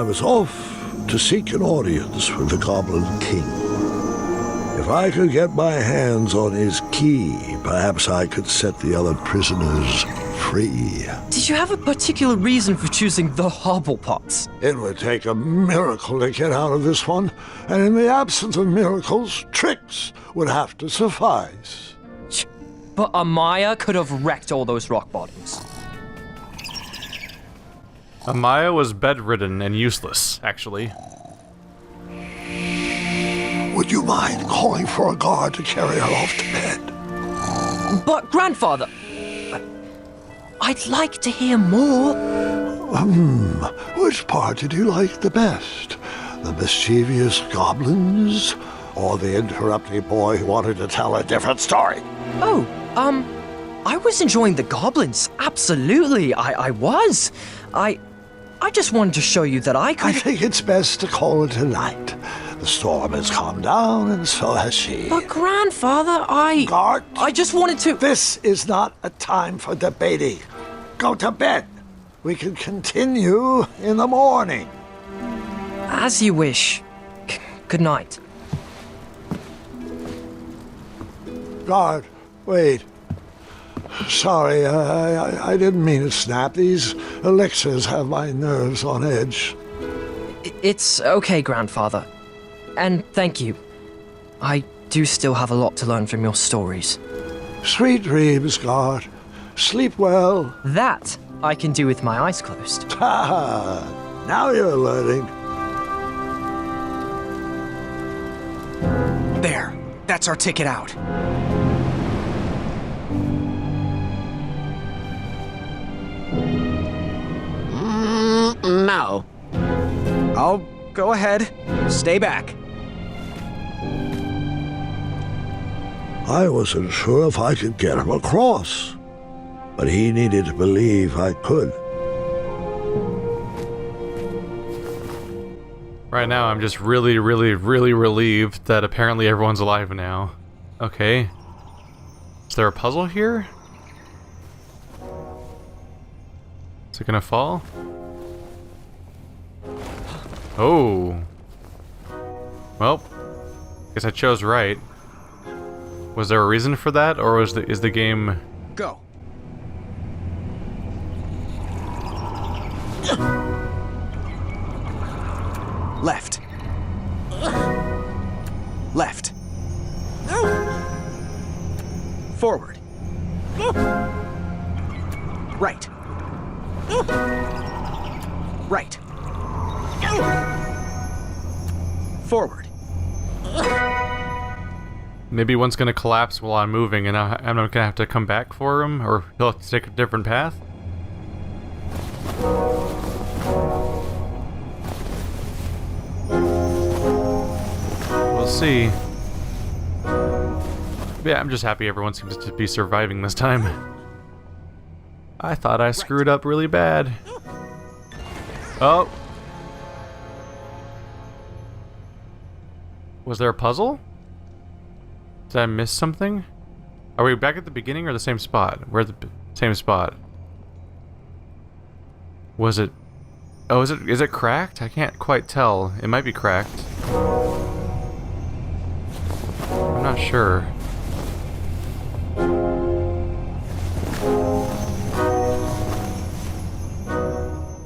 was off to seek an audience with the Goblin King. If I could get my hands on his key, perhaps I could set the other prisoners free. Did you have a particular reason for choosing the Hobblepots? It would take a miracle to get out of this one, and in the absence of miracles, tricks would have to suffice. But Amaya could have wrecked all those rock bottoms. Amaya was bedridden and useless, actually. Would you mind calling for a guard to carry her off to bed? But, Grandfather, I'd like to hear more. Which part did you like the best? The mischievous goblins? Or the interrupting boy who wanted to tell a different story? Oh, I was enjoying the goblins. Absolutely, I was. I just wanted to show you that I could... I think it's best to call it a night. The storm has calmed down, and so has she. But, Grandfather, Guard! I just wanted to... This is not a time for debating. Go to bed. We can continue in the morning. As you wish. Good night. Guard, wait. Sorry, I didn't mean to snap. These elixirs have my nerves on edge. It's okay, Grandfather. And thank you. I do still have a lot to learn from your stories. Sweet dreams, Guard. Sleep well. That I can do with my eyes closed. Ha! Now you're learning. There. That's our ticket out. No. Oh, go ahead. Stay back. I wasn't sure if I could get him across, but he needed to believe I could. Right now, I'm just really relieved that apparently everyone's alive now. Okay. Is there a puzzle here? Is it gonna fall? Oh. Well, guess I chose right. Was there a reason for that, or is the game... Go. Left. Left. Forward. Right. Right. Forward. Maybe one's gonna collapse while I'm moving, and I'm not gonna have to come back for him, or he'll have to take a different path? We'll see. Yeah, I'm just happy everyone seems to be surviving this time. I thought I screwed up really bad. Oh! Was there a puzzle? Did I miss something? Are we back at the beginning or the same spot? We're at the same spot. Was it... Oh, is it cracked? I can't quite tell. It might be cracked. I'm not sure.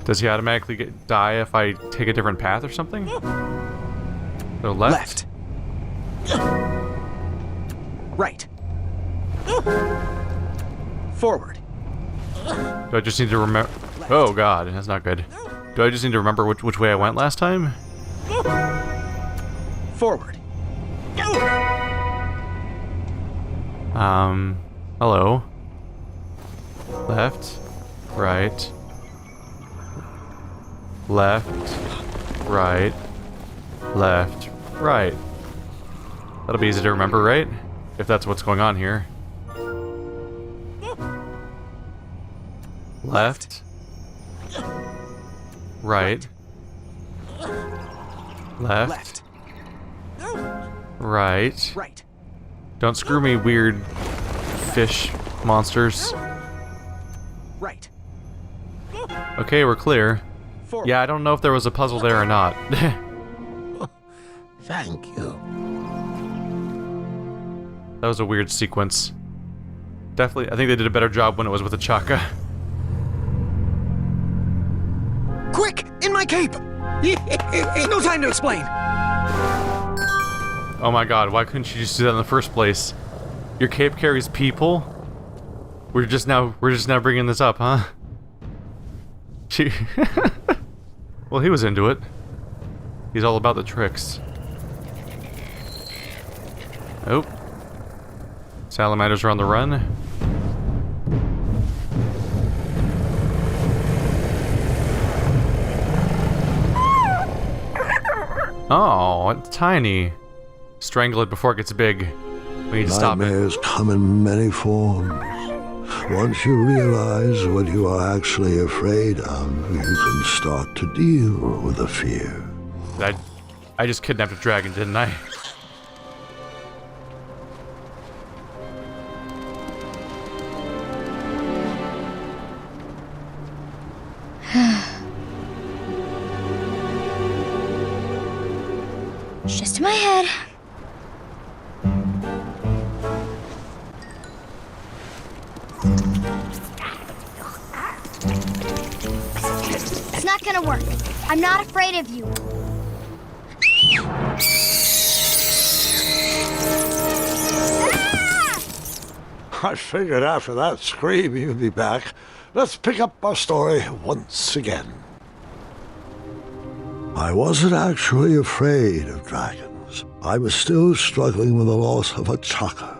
Does he automatically die if I take a different path or something? So left. Right. Forward. Do I just need to remember... Oh god, that's not good. Do I just need to remember which way I went last time? Forward. Hello. Left. Right. Left. Right. Left. Right. That'll be easy to remember, right? If that's what's going on here. Left. Right. Left. Right. Right. Don't screw me, weird fish monsters. Right. Okay, we're clear. forward. Yeah, I don't know if there was a puzzle there or not. Thank you. That was a weird sequence. Definitely, I think they did a better job when it was with a chaka. Quick! In my cape! No time to explain! Oh my god, why couldn't you just do that in the first place? Your cape carries people? We're just now bringing this up, huh? She well, he was into it. He's all about the tricks. Oh. Salamanders are on the run. Oh, it's tiny. Strangle it before it gets big. We need to stop it. Nightmares come in many forms. Once you realize what you are actually afraid of, you can start to deal with the fear. I just kidnapped a dragon, didn't I? It's just in my head. It's not gonna work. I'm not afraid of you. I figured after that scream you'd be back. Let's pick up our story once again. I wasn't actually afraid of dragons. I was still struggling with the loss of a chaka.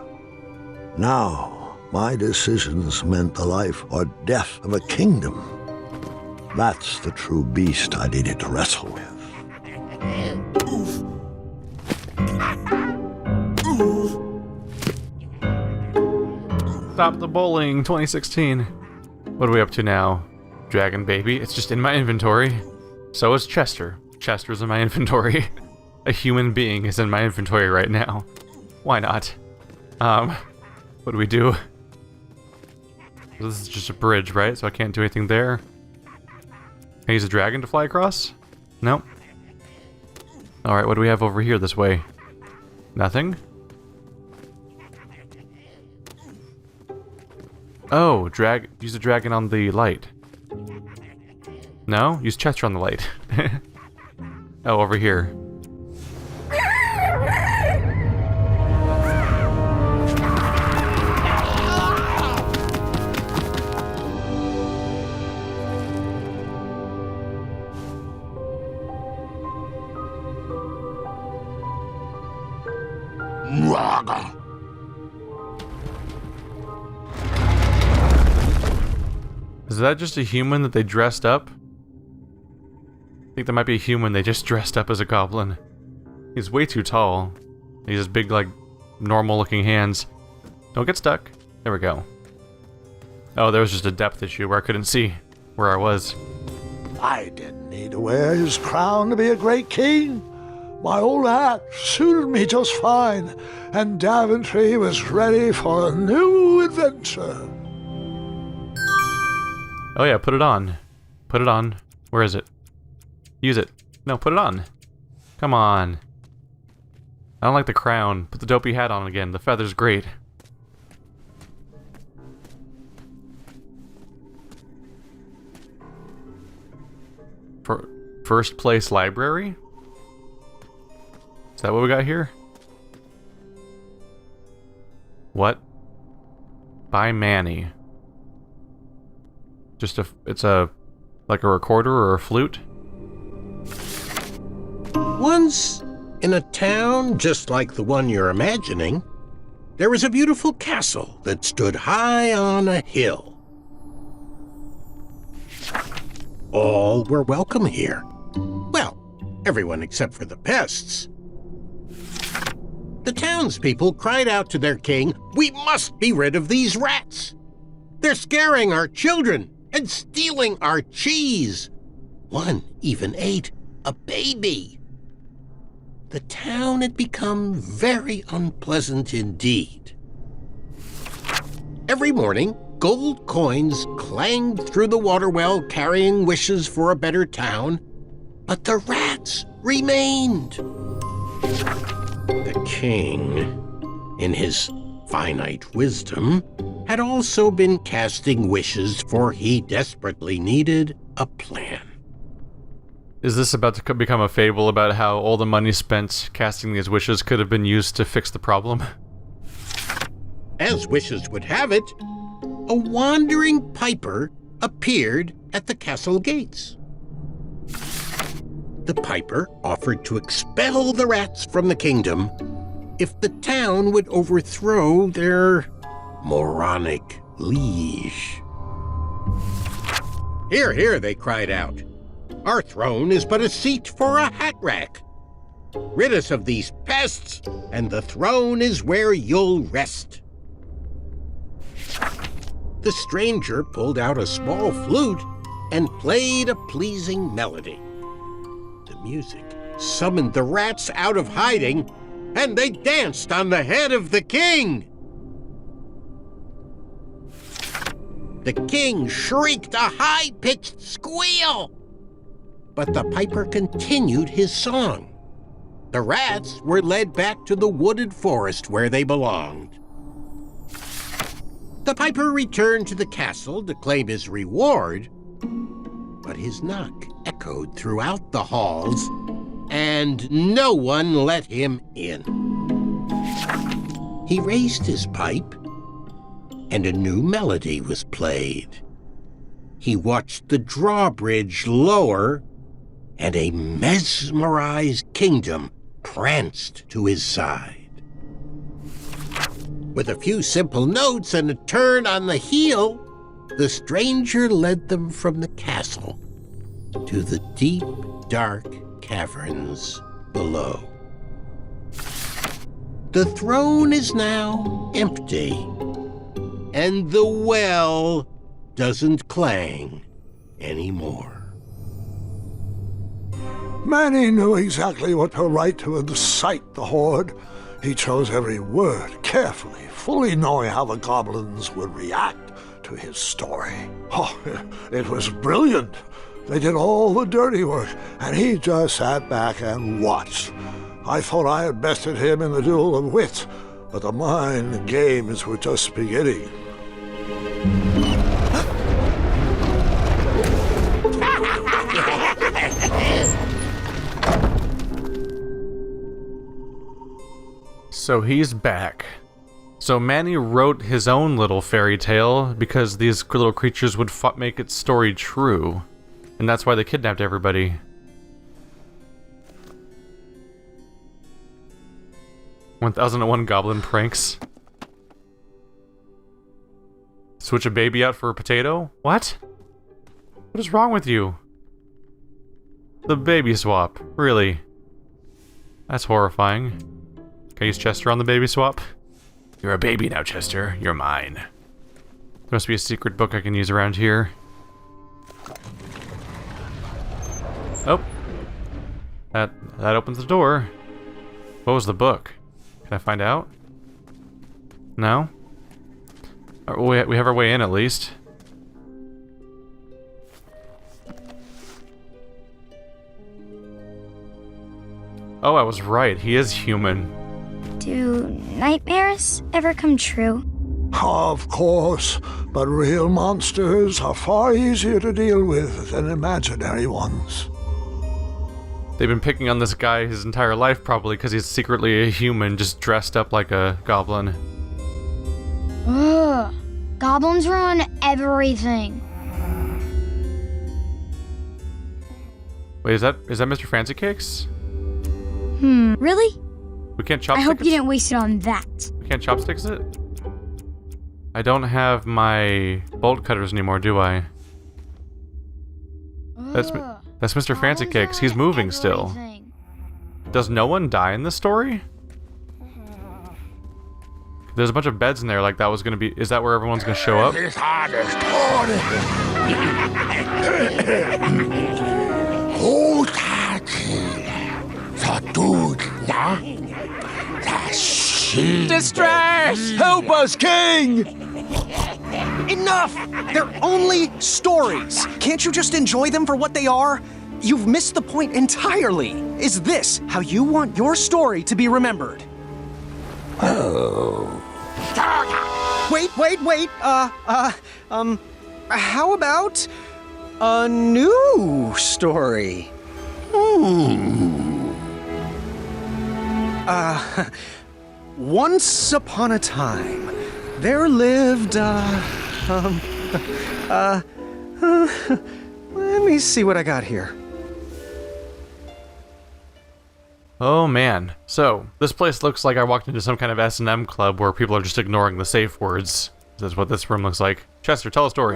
Now, my decisions meant the life or death of a kingdom. That's the true beast I needed to wrestle with. Stop the Bowling 2016. What are we up to now? Dragon baby. It's just in my inventory. So is Chester. Chester's in my inventory. A human being is in my inventory right now. Why not? What do we do? This is just a bridge, right? So I can't do anything there. Can I use a dragon to fly across? Nope. Alright, what do we have over here this way? Nothing? Oh, use the dragon on the light. No? Use Chester on the light. Oh, over here. Is that just a human that they dressed up? I think that might be a human they just dressed up as a goblin. He's way too tall. He has big, like, normal-looking hands. Don't get stuck. There we go. Oh, there was just a depth issue where I couldn't see where I was. I didn't need to wear his crown to be a great king. My old hat suited me just fine, and Daventry was ready for a new adventure. Oh yeah, put it on. Put it on. Where is it? Use it. No, put it on. Come on. I don't like the crown. Put the dopey hat on again. The feather's great. For first place library? Is that what we got here? What? By Manny. It's like a recorder or a flute? Once, in a town just like the one you're imagining, there was a beautiful castle that stood high on a hill. All were welcome here. Well, everyone except for the pests. The townspeople cried out to their king, "We must be rid of these rats! They're scaring our children and stealing our cheese. One even ate a baby." The town had become very unpleasant indeed. Every morning, gold coins clanged through the water well carrying wishes for a better town, but the rats remained. The king, in his finite wisdom, had also been casting wishes, for he desperately needed a plan. Is this about to become a fable about how all the money spent casting these wishes could have been used to fix the problem? As wishes would have it, a wandering piper appeared at the castle gates. The piper offered to expel the rats from the kingdom if the town would overthrow their moronic liege. "Hear, hear," they cried out. "Our throne is but a seat for a hat rack. Rid us of these pests, and the throne is where you'll rest." The stranger pulled out a small flute and played a pleasing melody. The music summoned the rats out of hiding, and they danced on the head of the king. The king shrieked a high-pitched squeal, but the piper continued his song. The rats were led back to the wooded forest where they belonged. The piper returned to the castle to claim his reward, but his knock echoed throughout the halls, and no one let him in. He raised his pipe, and a new melody was played. He watched the drawbridge lower, and a mesmerized kingdom pranced to his side. With a few simple notes and a turn on the heel, the stranger led them from the castle to the deep, dark caverns below. The throne is now empty, and the well doesn't clang anymore. Manny knew exactly what to write to incite the horde. He chose every word carefully, fully knowing how the goblins would react to his story. Oh, it was brilliant. They did all the dirty work, and he just sat back and watched. I thought I had bested him in the duel of wits, but the mind games were just beginning. So he's back. So Manny wrote his own little fairy tale because these little creatures would make its story true. And that's why they kidnapped everybody. "1001 Goblin Pranks." Switch a baby out for a potato? What? What is wrong with you? The baby swap. Really? That's horrifying. Can I use Chester on the baby swap? You're a baby now, Chester. You're mine. There must be a secret book I can use around here. Oh. That opens the door. What was the book? Can I find out? No? We have our way in, at least. Oh, I was right. He is human. Do nightmares ever come true? Of course, but real monsters are far easier to deal with than imaginary ones. They've been picking on this guy his entire life, probably, because he's secretly a human, just dressed up like a goblin. Ugh. Goblins ruin everything. Wait, is that Mr. Fancy Cakes? Really? We can't chopstick I hope it? you didn't waste it on that. We can't chopsticks it? I don't have my bolt cutters anymore, do I? That's Mr. Fancy Cakes. He's moving still. Does no one die in this story? There's a bunch of beds in there, like that was gonna be... Is that where everyone's gonna show up? Distress! Help us, King! Enough! They're only stories. Can't you just enjoy them for what they are? You've missed the point entirely. Is this how you want your story to be remembered? Oh. Wait. How about a new story? Once upon a time, there lived, let me see what I got here. Oh man. So, this place looks like I walked into some kind of S&M club where people are just ignoring the safe words. That's what this room looks like. Chester, tell a story.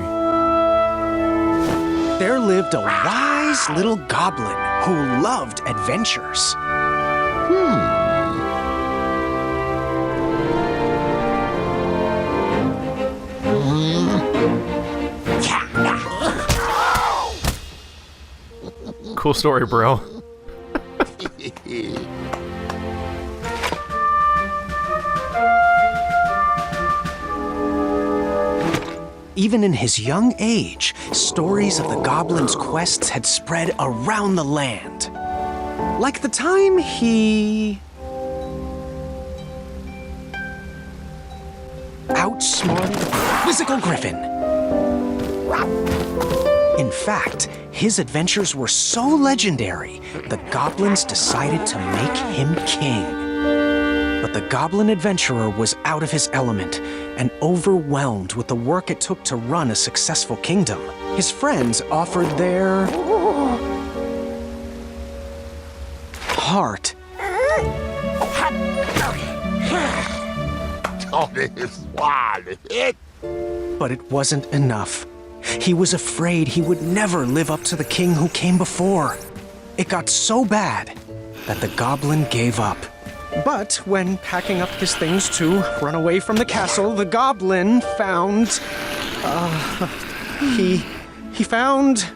There lived a wise little goblin who loved adventures. Cool story, bro. Even in his young age, stories of the goblin's quests had spread around the land. Like the time he outsmarted a physical griffin. In fact, his adventures were so legendary, the goblins decided to make him king. But the goblin adventurer was out of his element and overwhelmed with the work it took to run a successful kingdom. His friends offered their heart. But it wasn't enough. He was afraid he would never live up to the king who came before. It got so bad that the goblin gave up. But when packing up his things to run away from the castle, the goblin found... He found...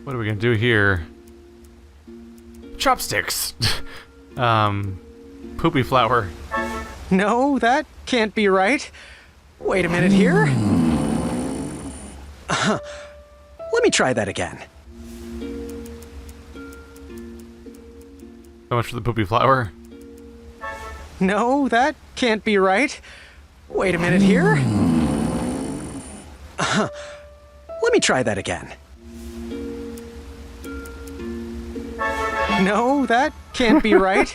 What are we gonna do here? Chopsticks! Poopy flower. No, that can't be right. Wait a minute here. Let me try that again. So much for the poopy flower. No, that can't be right. Wait a minute here. Let me try that again. No, that can't be right.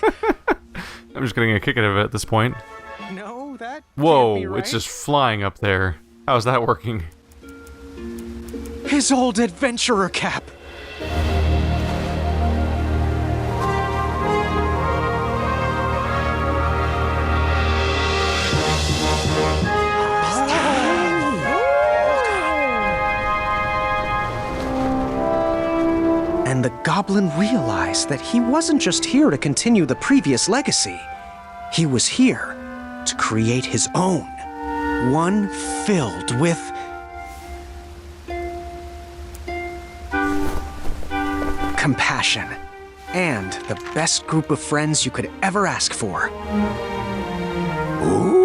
I'm just getting a kick out of it at this point. No, that Whoa, can't be right. it's just flying up there. How's that working? His old adventurer cap. And the goblin realized that he wasn't just here to continue the previous legacy. He was here to create his own. One filled with compassion and the best group of friends you could ever ask for. Ooh.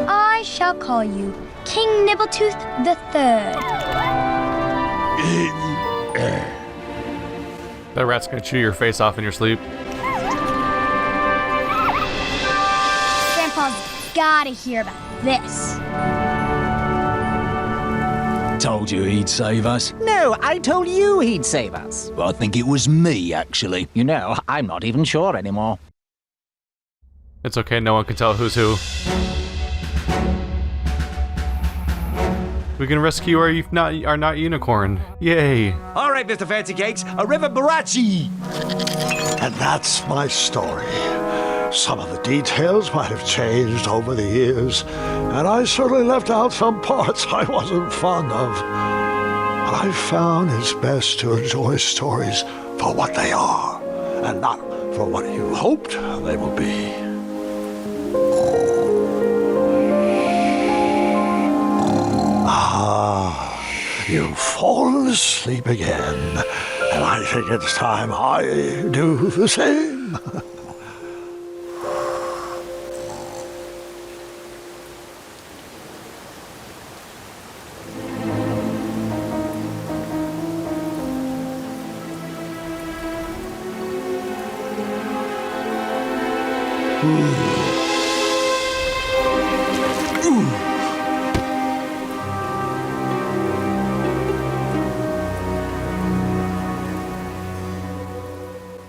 I shall call you King Nibbletooth the Third. That rat's gonna chew your face off in your sleep. Grandpa's gotta hear about this. Told you he'd save us. No, I told you he'd save us. But I think it was me, actually. You know, I'm not even sure anymore. It's okay, no one can tell who's who. We can rescue our not unicorn. Yay. All right, Mr. Fancy Cakes, a river barachi. And that's my story. Some of the details might have changed over the years, and I certainly left out some parts I wasn't fond of. I've found it's best to enjoy stories for what they are, and not for what you hoped they will be. Ah, you've fallen asleep again, and I think it's time I do the same.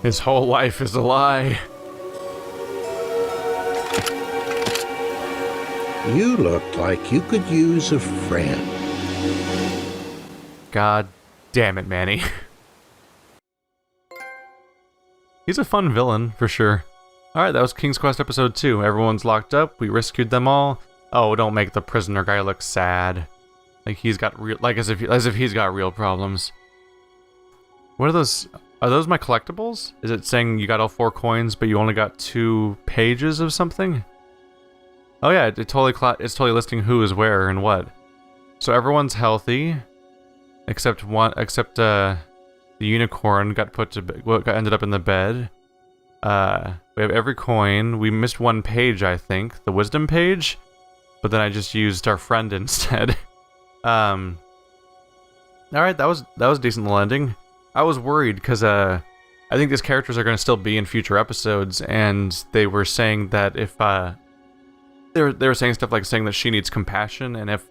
His whole life is a lie. You look like you could use a friend. God damn it, Manny. He's a fun villain, for sure. Alright, that was King's Quest Episode 2. Everyone's locked up, we rescued them all. Oh, don't make the prisoner guy look sad. Like he's got real, like as if he's got real problems. What are those? Are those my collectibles? Is it saying you got all 4 coins, but you only got 2 pages of something? Oh yeah, it's totally listing who is where and what. So everyone's healthy, except the unicorn got ended up in the bed. We have every coin. We missed 1 page, I think, the wisdom page, but then I just used our friend instead. All right, that was a decent little ending. I was worried because I think these characters are going to still be in future episodes, and they were saying that if they were saying stuff like saying that she needs compassion, and if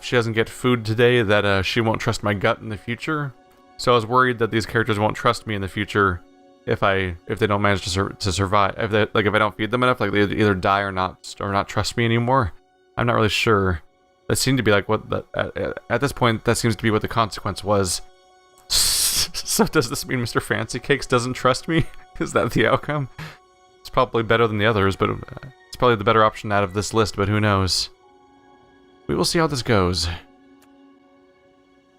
she doesn't get food today, that she won't trust my gut in the future. So I was worried that these characters won't trust me in the future if they don't manage to survive. If I don't feed them enough, like they either die or not trust me anymore. I'm not really sure. That seemed to be like what at this point that seems to be what the consequence was. So does this mean Mr. Fancy Cakes doesn't trust me? Is that the outcome? It's probably better than the others, but it's probably the better option out of this list, but who knows? We will see how this goes.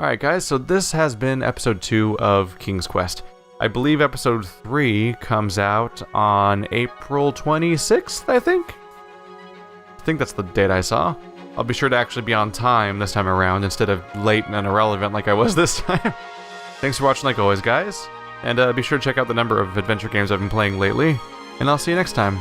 Alright guys, so this has been episode 2 of King's Quest. I believe episode 3 comes out on April 26th, I think? I think that's the date I saw. I'll be sure to actually be on time this time around instead of late and irrelevant like I was this time. Thanks for watching like always, guys. And be sure to check out the number of adventure games I've been playing lately. And I'll see you next time.